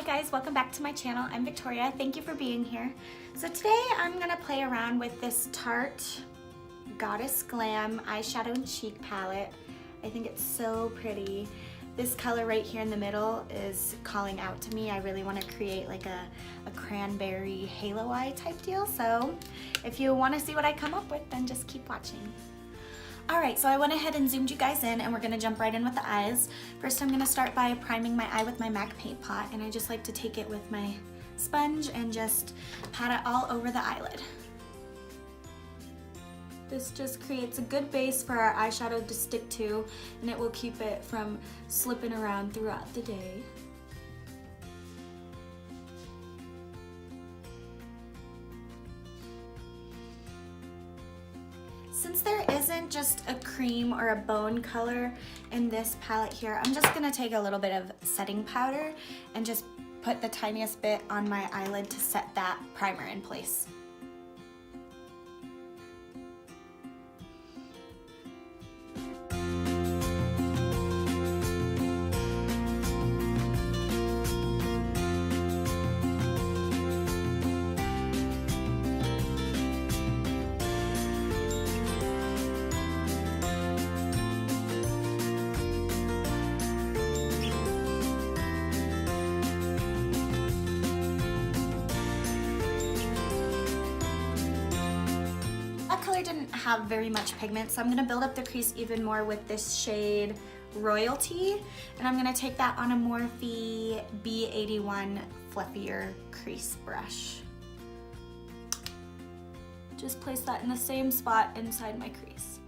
guys, welcome back to my channel. I'm Victoria. Thank you for being here. So today I'm gonna play around with this Tarte Goddess Glam eyeshadow and cheek palette. I think it's so pretty. This color right here in the middle is calling out to me. I really want to create like a cranberry halo eye type deal. So if you want to see what I come up with, then just keep watching. Alright, so I went ahead and zoomed you guys in and we're going to jump right in with the eyes. First I'm going to start by priming my eye with my MAC paint pot, and I just like to take it with my sponge and just pat it all over the eyelid. This just creates a good base for our eyeshadow to stick to, and it will keep it from slipping around throughout the day. Since there isn't just a cream or a bone color in this palette here, I'm just gonna take a little bit of setting powder and just put the tiniest bit on my eyelid to set that primer in place. Color didn't have very much pigment, so I'm going to build up the crease even more with this shade Royalty, and I'm going to take that on a Morphe B81 fluffier crease brush. Just place that in the same spot inside my crease.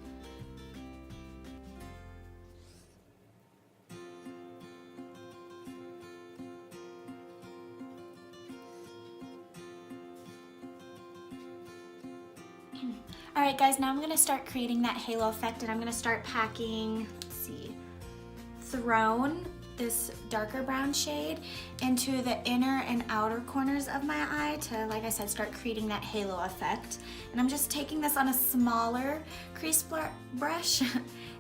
Alright guys, now I'm going to start creating that halo effect, and I'm going to start packing, let's see, Throne, this darker brown shade, into the inner and outer corners of my eye to, like I said, start creating that halo effect. And I'm just taking this on a smaller crease brush,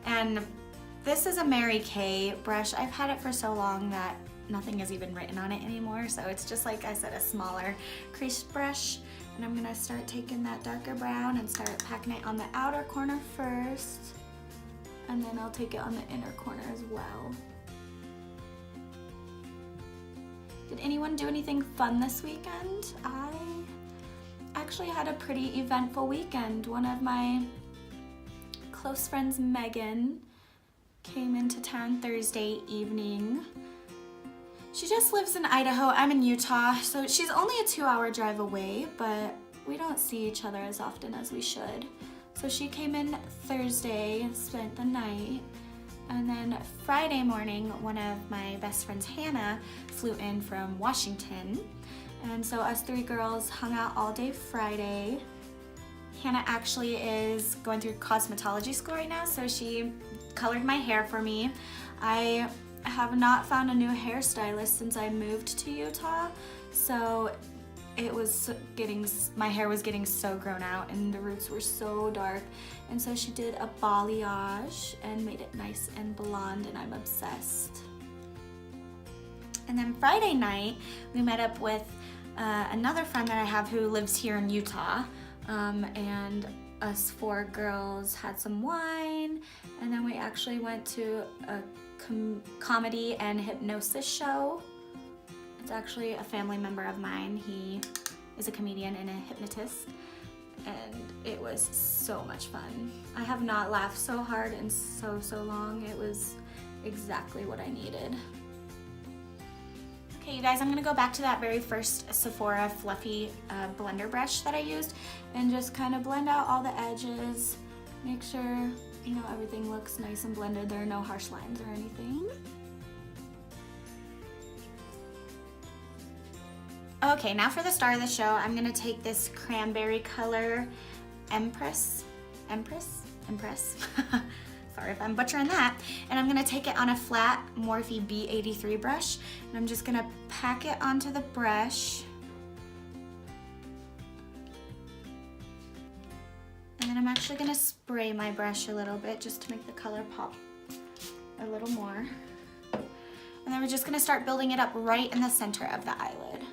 and this is a Mary Kay brush. I've had it for so long that nothing is even written on it anymore, so it's just, like I said, a smaller crease brush. And I'm gonna start taking that darker brown and start packing it on the outer corner first, and then I'll take it on the inner corner as well. Did anyone do anything fun this weekend? I actually had a pretty eventful weekend. One of my close friends, Megan, came into town Thursday evening. She just lives in Idaho. I'm in Utah, so she's only a 2-hour drive away, but we don't see each other as often as we should. So she came in Thursday, spent the night, and then Friday morning, one of my best friends, Hannah, flew in from Washington. And so us 3 girls hung out all day Friday. Hannah actually is going through cosmetology school right now, so she colored my hair for me. I have not found a new hairstylist since I moved to Utah, so it was my hair was getting so grown out and the roots were so dark, and so she did a balayage and made it nice and blonde, and I'm obsessed. And then Friday night we met up with another friend that I have who lives here in Utah, and us 4 girls had some wine, and then we actually went to a comedy and hypnosis show. It's actually a family member of mine. He is a comedian and a hypnotist, and it was so much fun. I have not laughed so hard in so long. It was exactly what I needed. Okay, you guys, I'm gonna go back to that very first Sephora fluffy blender brush that I used and just kind of blend out all the edges. Make sure, you know, everything looks nice and blended. There are no harsh lines or anything. Okay, now for the star of the show, I'm gonna take this Cranberry color Empress. Sorry if I'm butchering that. And I'm gonna take it on a flat Morphe B83 brush, and I'm just gonna pack it onto the brush. And then I'm actually gonna spray my brush a little bit just to make the color pop a little more. And then we're just gonna start building it up right in the center of the eyelid.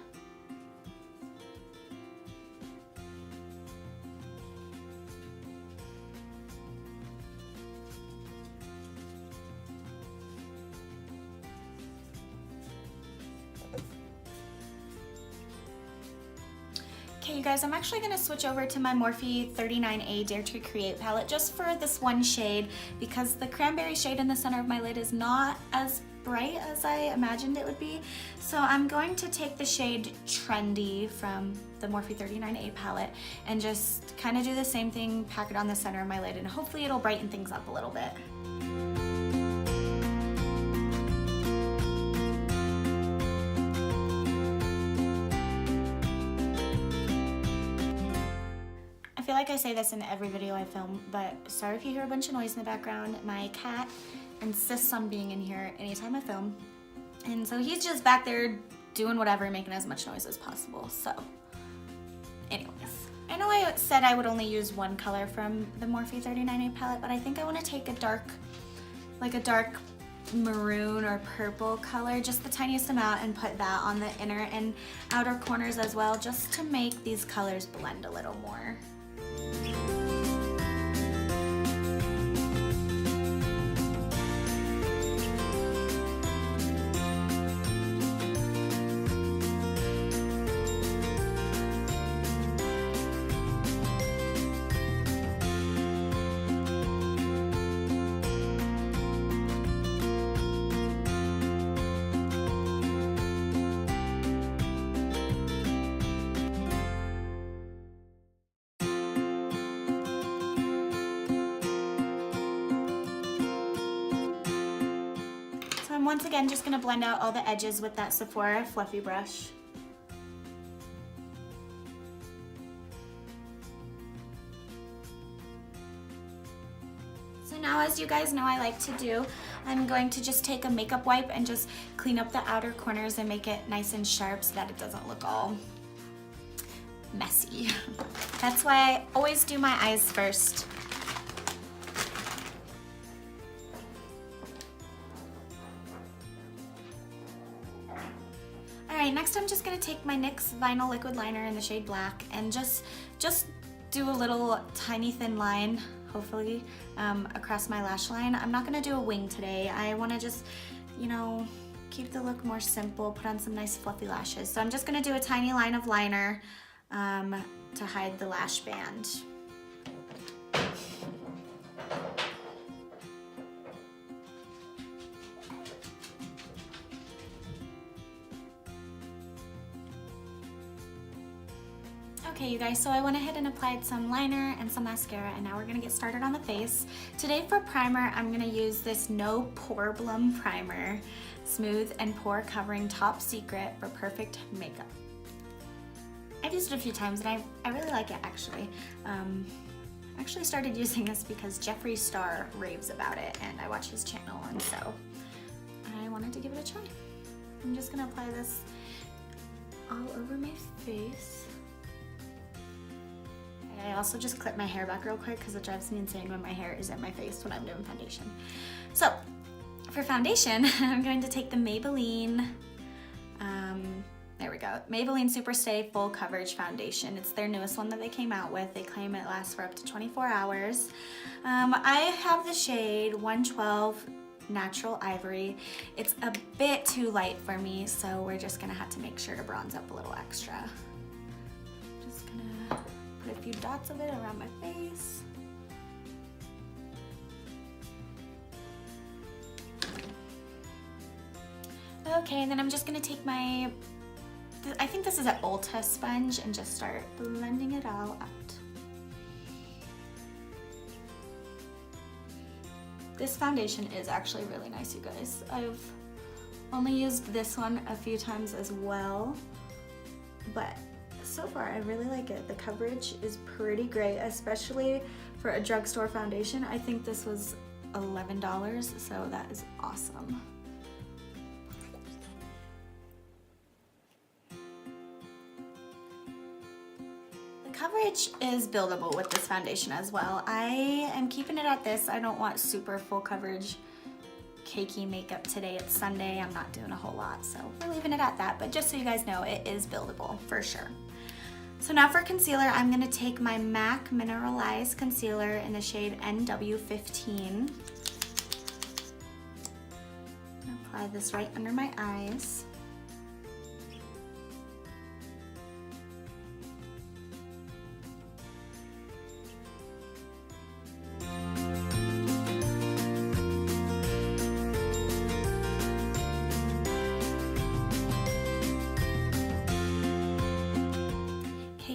Okay, you guys, I'm actually gonna switch over to my Morphe 39A Dare to Create palette just for this one shade because the cranberry shade in the center of my lid is not as bright as I imagined it would be. So I'm going to take the shade Trendy from the Morphe 39A palette and just kind of do the same thing, pack it on the center of my lid, and hopefully it'll brighten things up a little bit. I feel like I say this in every video I film, but sorry if you hear a bunch of noise in the background. My cat insists on being in here anytime I film, and so he's just back there doing whatever, making as much noise as possible. So anyways, I know I said I would only use one color from the Morphe 39A palette, but I think I want to take a dark maroon or purple color, just the tiniest amount, and put that on the inner and outer corners as well, just to make these colors blend a little more. I'm once again just going to blend out all the edges with that Sephora fluffy brush. So now, as you guys know I like to do, I'm going to just take a makeup wipe and just clean up the outer corners and make it nice and sharp so that it doesn't look all messy. That's why I always do my eyes first. Alright, next I'm just going to take my NYX Vinyl Liquid Liner in the shade Black and just do a little tiny thin line, hopefully, across my lash line. I'm not going to do a wing today. I want to just, you know, keep the look more simple, put on some nice fluffy lashes. So I'm just going to do a tiny line of liner to hide the lash band. Okay, you guys, so I went ahead and applied some liner and some mascara, and now we're gonna get started on the face. Today for primer, I'm gonna use this No Poreblem primer, smooth and pore covering top secret for perfect makeup. I've used it a few times and I really like it actually. I actually started using this because Jeffree Star raves about it and I watch his channel, and so I wanted to give it a try. I'm just gonna apply this all over my face. I also just clip my hair back real quick because it drives me insane when my hair is in my face when I'm doing foundation. So for foundation, I'm going to take the Maybelline, there we go, Maybelline Superstay Full Coverage Foundation. It's their newest one that they came out with. They claim it lasts for up to 24 hours. I have the shade 112 Natural Ivory. It's a bit too light for me, so we're just gonna have to make sure to bronze up a little extra. Just gonna put a few dots of it around my face. Okay, and then I'm just gonna take my, I think this is an Ulta sponge, and just start blending it all out. This foundation is actually really nice, you guys. I've only used this one a few times as well, but so far I really like it. The coverage is pretty great, especially for a drugstore foundation. I think this was $11, so that is awesome. Coverage is buildable with this foundation as well. I am keeping it at this. I don't want super full coverage cakey makeup today. It's Sunday, I'm not doing a whole lot, so we're leaving it at that. But just so you guys know, it is buildable for sure. So now for concealer, I'm gonna take my MAC Mineralize Concealer in the shade NW15. Apply this right under my eyes.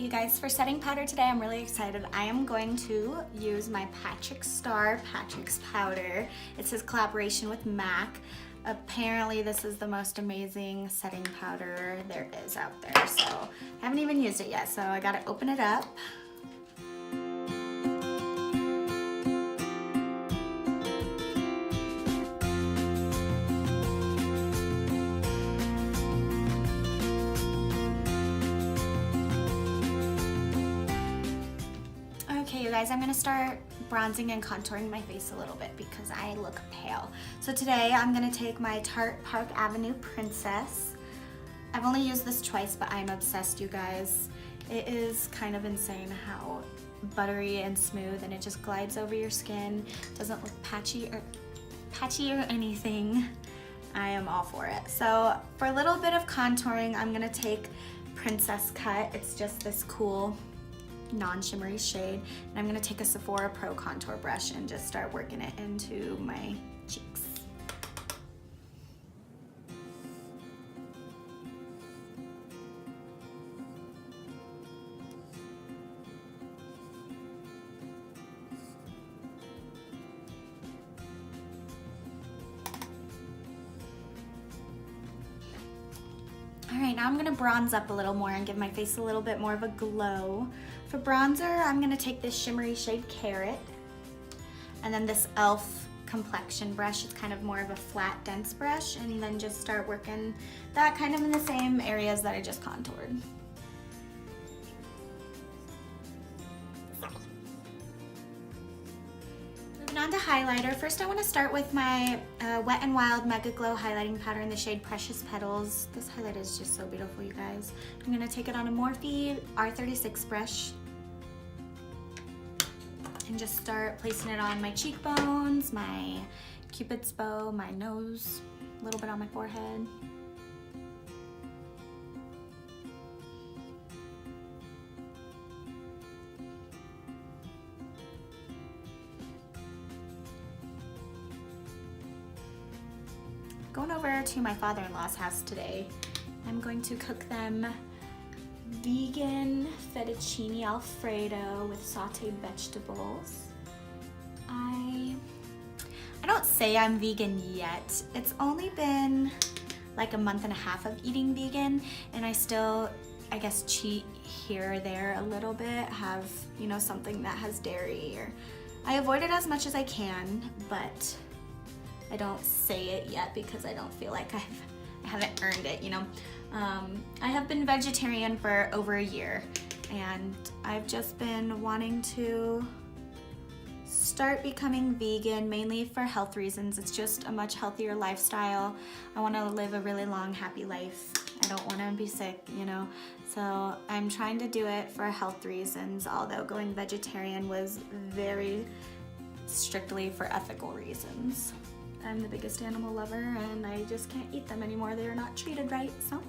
Guys, for setting powder today, I'm really excited. I am going to use my Patrick Star Patrick's powder. It's his collaboration with MAC. Apparently this is the most amazing setting powder there is out there, so I haven't even used it yet, so I gotta open it up. Okay, you guys, I'm gonna start bronzing and contouring my face a little bit because I look pale. So today I'm gonna take my Tarte Park Avenue Princess. I've only used this twice, but I'm obsessed, you guys. It is kind of insane how buttery and smooth, and it just glides over your skin. Doesn't look patchy or anything. I am all for it. So for a little bit of contouring, I'm gonna take Princess Cut. It's just this cool non-shimmery shade, and I'm gonna take a Sephora Pro contour brush and just start working it into my cheeks. All right, now I'm gonna bronze up a little more and give my face a little bit more of a glow. For bronzer, I'm gonna take this shimmery shade Carrot, and then this e.l.f. complexion brush. It's kind of more of a flat, dense brush, and then just start working that kind of in the same areas that I just contoured. Moving on to highlighter. First I want to start with my Wet n Wild Megaglow highlighting powder in the shade Precious Petals. This highlight is just so beautiful, you guys. I'm going to take it on a Morphe R36 brush and just start placing it on my cheekbones, my cupid's bow, my nose, a little bit on my forehead. Going over to my father-in-law's house today. I'm going to cook them vegan fettuccine alfredo with sauteed vegetables. I don't say I'm vegan yet. It's only been like a month and a half of eating vegan, and I still, I guess, cheat here or there a little bit, have, you know, something that has dairy, or I avoid it as much as I can, but I don't say it yet because I don't feel like I haven't earned it, you know. I have been vegetarian for over a year, and I've just been wanting to start becoming vegan, mainly for health reasons. It's just a much healthier lifestyle. I want to live a really long, happy life. I don't want to be sick, you know. So I'm trying to do it for health reasons, although going vegetarian was very strictly for ethical reasons. I'm the biggest animal lover, and I just can't eat them anymore. They are not treated right, so.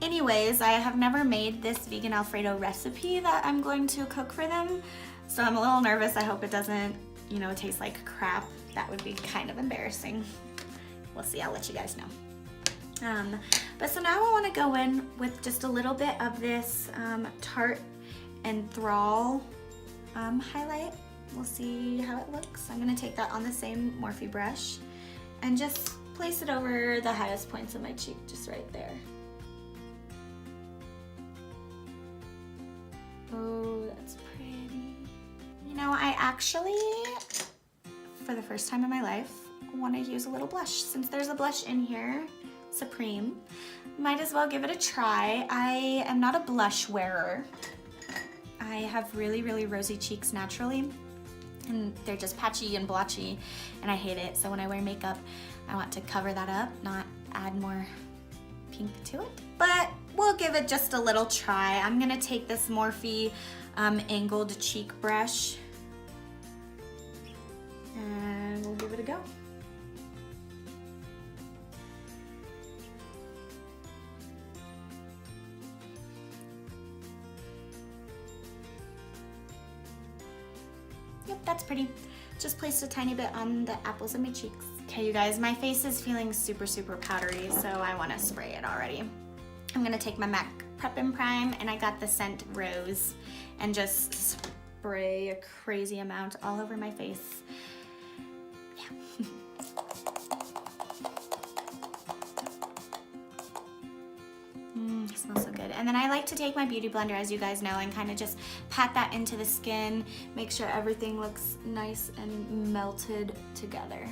Anyways, I have never made this vegan Alfredo recipe that I'm going to cook for them, so I'm a little nervous. I hope it doesn't, you know, taste like crap. That would be kind of embarrassing. We'll see, I'll let you guys know. But so now I want to go in with just a little bit of this Tarte Enthrall highlight. We'll see how it looks. I'm gonna take that on the same Morphe brush and just place it over the highest points of my cheek, just right there. Oh, that's pretty. You know, I actually, for the first time in my life, want to use a little blush. Since there's a blush in here, Supreme, might as well give it a try. I am not a blush wearer. I have really, really rosy cheeks naturally, and they're just patchy and blotchy, and I hate it. So when I wear makeup, I want to cover that up, not add more pink to it. But we'll give it just a little try. I'm gonna take this Morphe angled cheek brush, and we'll give it a go. Yep, that's pretty. Just placed a tiny bit on the apples of my cheeks. Okay, you guys, my face is feeling super, super powdery, so I wanna spray it already. I'm gonna take my MAC Prep and Prime, and I got the scent Rose, and just spray a crazy amount all over my face. Yeah. It smells so good. And then I like to take my beauty blender, as you guys know, and kind of just pat that into the skin, make sure everything looks nice and melted together.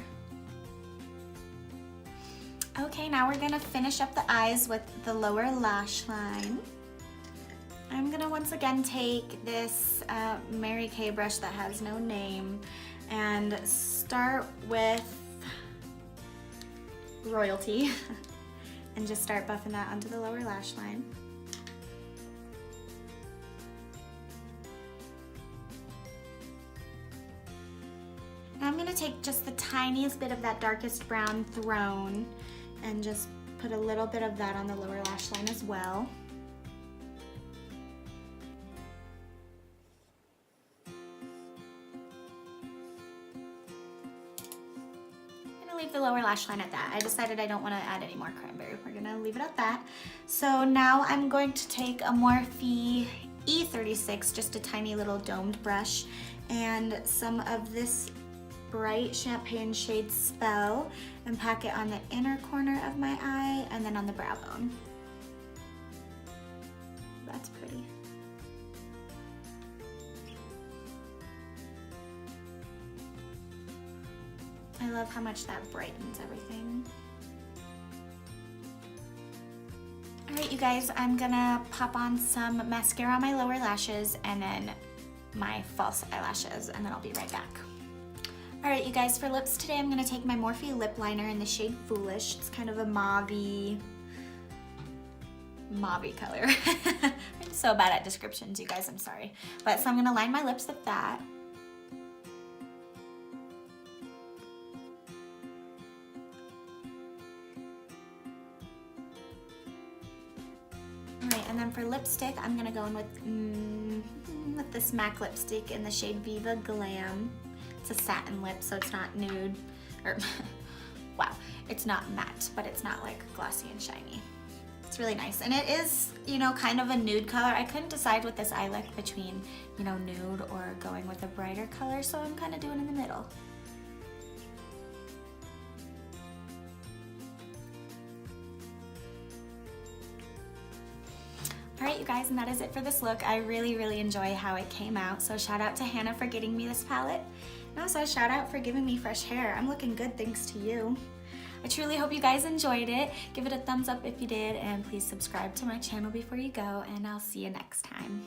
Okay, now we're gonna finish up the eyes with the lower lash line. I'm gonna once again take this Mary Kay brush that has no name and start with Royalty and just start buffing that onto the lower lash line. Now I'm gonna take just the tiniest bit of that darkest brown Throne and just put a little bit of that on the lower lash line as well. I'm gonna leave the lower lash line at that. I decided I don't want to add any more Cranberry. We're gonna leave it at that. So now I'm going to take a Morphe E36, just a tiny little domed brush, and some of this bright champagne shade Spell, and pack it on the inner corner of my eye and then on the brow bone. That's pretty. I love how much that brightens everything. All right, you guys, I'm gonna pop on some mascara on my lower lashes and then my false eyelashes, and then I'll be right back. All right, you guys, for lips today, I'm gonna take my Morphe Lip Liner in the shade Foolish. It's kind of a mauvey color. I'm so bad at descriptions, you guys, I'm sorry. But so I'm gonna line my lips with that. All right, and then for lipstick, I'm gonna go in with this MAC lipstick in the shade Viva Glam. It's a satin lip, so it's not nude, or wow, it's not matte, but it's not like glossy and shiny. It's really nice, and it is, you know, kind of a nude color. I couldn't decide with this eye look between, you know, nude or going with a brighter color, so I'm kind of doing in the middle. All right, you guys, and that is it for this look. I really, really enjoy how it came out, so shout out to Hannah for getting me this palette. And also shout out for giving me fresh hair. I'm looking good thanks to you. I truly hope you guys enjoyed it. Give it a thumbs up if you did, and please subscribe to my channel before you go, and I'll see you next time.